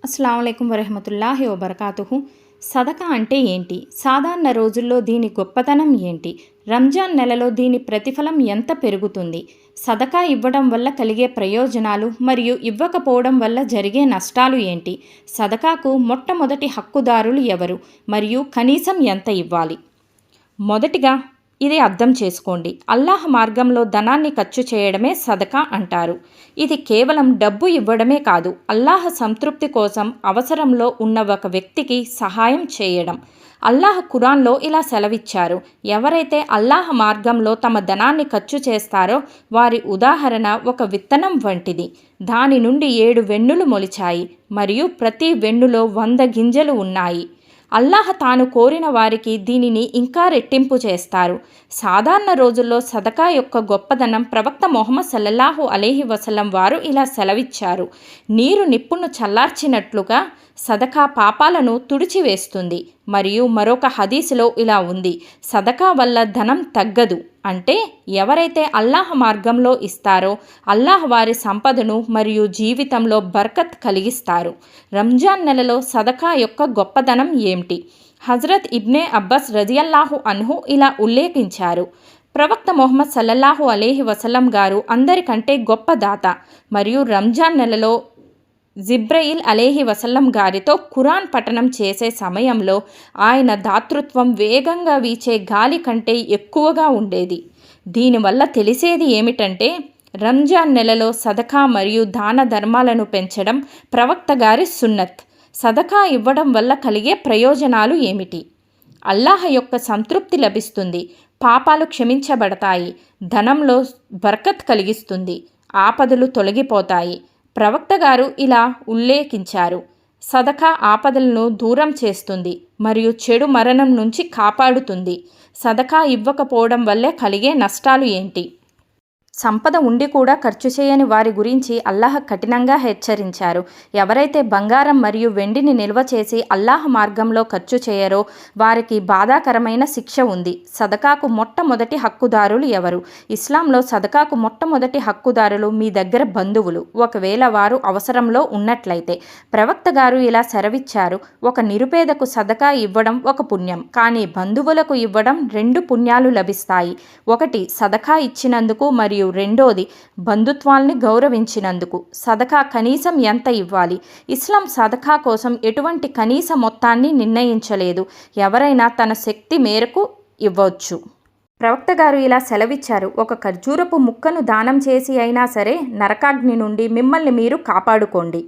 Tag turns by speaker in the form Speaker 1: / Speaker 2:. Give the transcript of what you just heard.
Speaker 1: అస్సలాము అలైకుం వరహమతుల్లాహి వబర్కాతుహు. సదకా అంటే ఏంటి? సాధారణ రోజుల్లో దీని గొప్పతనం ఏంటి? రంజాన్ నెలలో దీని ప్రతిఫలం ఎంత పెరుగుతుంది? సదకా ఇవ్వడం వల్ల కలిగే ప్రయోజనాలు మరియు ఇవ్వకపోవడం వల్ల జరిగే నష్టాలు ఏంటి? సదకాకు మొట్టమొదటి హక్కుదారులు ఎవరు మరియు కనీసం ఎంత ఇవ్వాలి? మొదటిగా ఇది అర్థం చేసుకోండి. అల్లాహ్ మార్గంలో ధనాన్ని ఖర్చు చేయడమే సదకా అంటారు. ఇది కేవలం డబ్బు ఇవ్వడమే కాదు, అల్లాహ్ సంతృప్తి కోసం అవసరంలో ఉన్న ఒక వ్యక్తికి సహాయం చేయడం. అల్లాహ్ ఖురాన్లో ఇలా సెలవిచ్చారు, ఎవరైతే అల్లాహ్ మార్గంలో తమ ధనాన్ని ఖర్చు చేస్తారో వారి ఉదాహరణ ఒక విత్తనం వంటిది. దాని నుండి 7 వెన్నులు మొలిచాయి మరియు ప్రతి వెన్నులో 100 గింజలు ఉన్నాయి. అల్లాహ్ తాను కోరిన వారికి దీనిని ఇంకా రెట్టింపు చేస్తారు. సాధారణ రోజుల్లో సదకా యొక్క గొప్పదనం ప్రవక్త ముహమ్మద్ సల్లల్లాహు అలైహి వసల్లం వారు ఇలా సెలవిచ్చారు, నీరు నిప్పును చల్లార్చినట్లుగా సదకా పాపాలను తుడిచివేస్తుంది. మరియు మరొక హదీసులో ఇలా ఉంది, సదకా వల్ల ధనం తగ్గదు. అంటే ఎవరైతే అల్లాహ్ మార్గంలో ఇస్తారో అల్లాహ్ వారి సంపదను మరియు జీవితంలో బర్కత్ కలిగిస్తారు. రంజాన్ నెలలో సదకా యొక్క గొప్పదనం ఏమిటి? హజరత్ ఇబ్నే అబ్బాస్ రజియల్లాహు అన్హు ఇలా ఉల్లేఖించారు, ప్రవక్త ముహమ్మద్ సల్లల్లాహు అలైహి వసల్లం గారు అందరికంటే గొప్ప దాత మరియు రంజాన్ నెలలో జిబ్రయిల్ అలైహి వసల్లం గారితో ఖురాన్ పఠనం చేసే సమయంలో ఆయన దాతృత్వం వేగంగా వీచే గాలి కంటే ఎక్కువగా ఉండేది. దీనివల్ల తెలిసేది ఏమిటంటే రంజాన్ నెలలో సదకా మరియు దాన ధర్మాలను పెంచడం ప్రవక్త గారి సున్నత్. సదకా ఇవ్వడం వల్ల కలిగే ప్రయోజనాలు ఏమిటి? అల్లాహ్ యొక్క సంతృప్తి లభిస్తుంది, పాపాలు క్షమించబడతాయి, ధనంలో బర్కత్ కలిగిస్తుంది, ఆపదలు తొలగిపోతాయి. ప్రవక్త గారు ఇలా ఉల్లేఖించారు, సదకా ఆపదలను దూరం చేస్తుంది మరియు చెడు మరణం నుంచి కాపాడుతుంది. సదకా ఇవ్వకపోవడం వల్లే కలిగే నష్టాలు ఏంటి? సంపద ఉండి కూడా ఖర్చు చేయని వారి గురించి అల్లాహ్ కఠినంగా హెచ్చరించారు. ఎవరైతే బంగారం మరియు వెండిని నిల్వ చేసి అల్లాహ్ మార్గంలో ఖర్చు చేయరో వారికి బాధాకరమైన శిక్ష ఉంది. సదకాకు మొట్టమొదటి హక్కుదారులు ఎవరు? ఇస్లాంలో సదకాకు మొట్టమొదటి హక్కుదారులు మీ దగ్గర బంధువులు, ఒకవేళ వారు అవసరంలో ఉన్నట్లయితే. ప్రవక్త గారు ఇలా సెలవిచ్చారు, ఒక నిరుపేదకు సదకా ఇవ్వడం ఒక పుణ్యం, కానీ బంధువులకు ఇవ్వడం 2 పుణ్యాలు లభిస్తాయి. ఒకటి సదకా ఇచ్చినందుకు మరియు రెండోది బంధుత్వాల్ని గౌరవించినందుకు. సదకా కనీసం ఎంత ఇవ్వాలి? ఇస్లాం సదకా కోసం ఎటువంటి కనీస మొత్తాన్ని నిర్ణయించలేదు, ఎవరైనా తన శక్తి మేరకు ఇవ్వచ్చు. ప్రవక్త గారు ఇలా సెలవిచ్చారు, ఒక ఖర్జూరపు ముక్కను దానం చేసి అయినా సరే నరకాగ్ని నుండి మిమ్మల్ని మీరు కాపాడుకోండి.